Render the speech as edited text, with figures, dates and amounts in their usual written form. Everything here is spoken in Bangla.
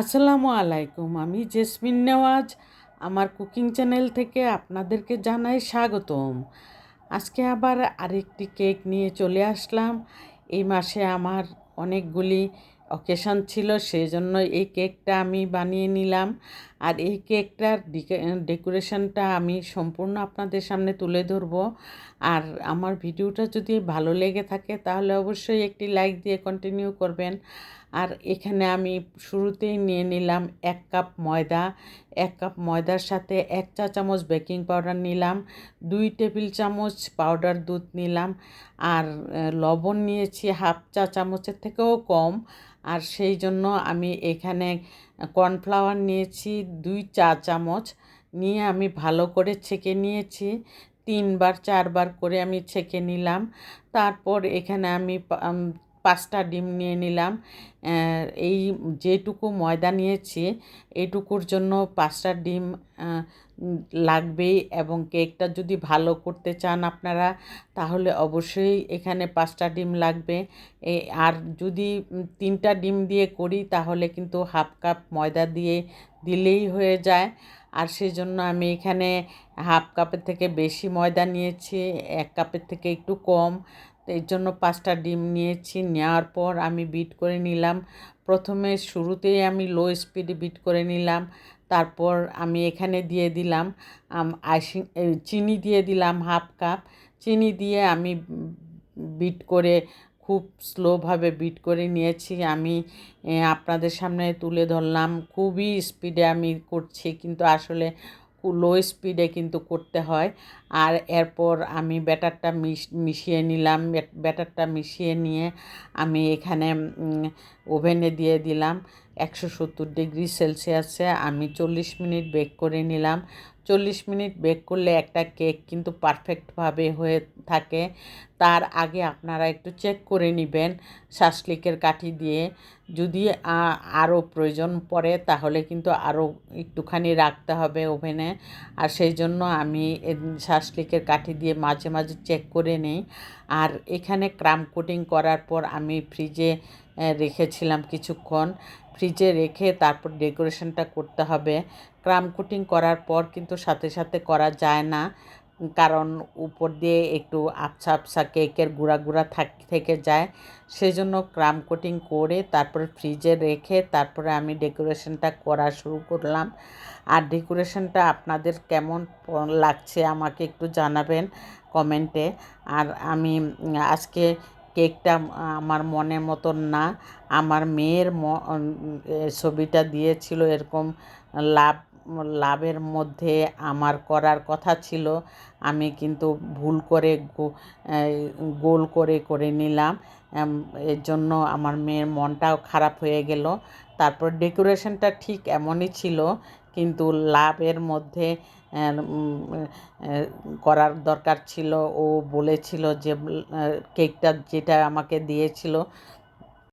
আসসালামু আলাইকুম। আমি জেসমিন নেওয়াজ আমার কুকিং চ্যানেল থেকে আপনাদেরকে জানাই স্বাগতম। আজকে আবার আরেকটি কেক নিয়ে চলে আসলাম। এই মাসে আমার অনেকগুলি অকেশন ছিল, সেই জন্য এই কেকটা আমি বানিয়ে নিলাম। আর এই কেকটার ডেকোরেশনটা আমি সম্পূর্ণ আপনাদের সামনে তুলে ধরব। আর আমার ভিডিওটা যদি ভালো লেগে থাকে তাহলে অবশ্যই একটি লাইক দিয়ে কন্টিনিউ করবেন। আর এখানে আমি শুরুতেই নিয়ে নিলাম 1 কাপ ময়দা। 1 কাপ ময়দার সাথে 1 চা চামচ বেকিং পাউডার নিলাম, 2 টেবিল চামচ পাউডার দুধ নিলাম, আর লবণ নিয়েছি হাফ চা চামচের থেকেও কম। আর সেই জন্য আমি এখানে কর্নফ্লাওয়ার নিয়েছি 2 চা চামচ, নিয়ে আমি ভালো করে ছেঁকে নিয়েছি। 3বার 4বার করে আমি ছেঁকে নিলাম। তারপর এখানে আমি 5টা ডিম নিয়ে নিলাম। এই যেটুকু ময়দা নিয়েছি এইটুকুর জন্য 5টা ডিম লাগবেই, এবং কেকটা যদি ভালো করতে চান আপনারা তাহলে অবশ্যই এখানে 5টা ডিম লাগবে। আর যদি 3টা ডিম দিয়ে করি তাহলে কিন্তু হাফ কাপ ময়দা দিলেই হয়ে যায়। আর সেই জন্য আমি এখানে হাফ কাপের থেকে বেশি ময়দা নিয়েছি, 1 কাপের থেকে একটু কম। তো এর জন্য 5টা ডিম নিয়েছি। নেওয়ার পর আমি বিট করে নিলাম। প্রথমে শুরুতেই আমি লো স্পিডে বিট করে নিলাম। তারপর আমি এখানে দিয়ে দিলাম চিনি দিয়ে দিলাম হাফ কাপ। চিনি দিয়ে আমি বিট করে খুব স্লোভাবে বিট করে নিয়েছি। আমি আপনাদের সামনে তুলে ধরলাম। খুবই স্পিডে আমি করছি, কিন্তু আসলে লো স্পিডে কিন্তু করতে হয়। আর এরপর আমি ব্যাটারটা মিশিয়ে নিলাম। ব্যাটারটা মিশিয়ে নিয়ে আমি এখানে ওভেনে দিয়ে দিলাম 170 ডিগ্রি সেলসিয়াসে। আমি 40 মিনিট বেক করে নিলাম। 40 মিনিট বেক করলে একটা কেক কিন্তু পারফেক্টভাবে হয়ে থাকে। তার আগে আপনারা একটু চেক করে নেবেন শাসলিকের কাঠি দিয়ে। যদি আরও প্রয়োজন পড়ে তাহলে কিন্তু আরও একটুখানি রাখতে হবে ওভেনে। আর সেই জন্য আমি শাসলিকের কাঠি দিয়ে মাঝে মাঝে চেক করে নিই। আর এখানে ক্রাম কোটিং করার পর আমি ফ্রিজে রেখেছিলাম কিছুক্ষণ। ফ্রিজে রেখে তারপর ডেকোরেশনটা করতে হবে। ক্রাম কোটিং করার পর কিন্তু সাথে সাথে করা যায় না, কারণ উপর দিয়ে একটু আবছা আবছা কেকের গুঁড়া গুঁড়া থেকে যায়। সেই জন্য ক্রাম কোটিং করে তারপরে ফ্রিজে রেখে তারপরে আমি ডেকোরেশনটা করা শুরু করলাম। আর ডেকোরেশনটা আপনাদের কেমন লাগছে আমাকে একটু জানাবেন কমেন্টে। আর আমি আজকে কেকটা আমার মনের মতন না, আমার মেয়ের ছবিটা দিয়েছিল এরকম লাভের মধ্যে আমার করার কথা ছিল। আমি কিন্তু ভুল করে গোল করে নিলাম। এর জন্য আমার মেয়ের মনটাও খারাপ হয়ে গেল। তারপর ডেকোরেশনটা ঠিক এমনই ছিল, কিন্তু লাভের মধ্যে করার দরকার ছিল। ও বলেছিল যে কেকটা যেটা আমাকে দিয়েছিল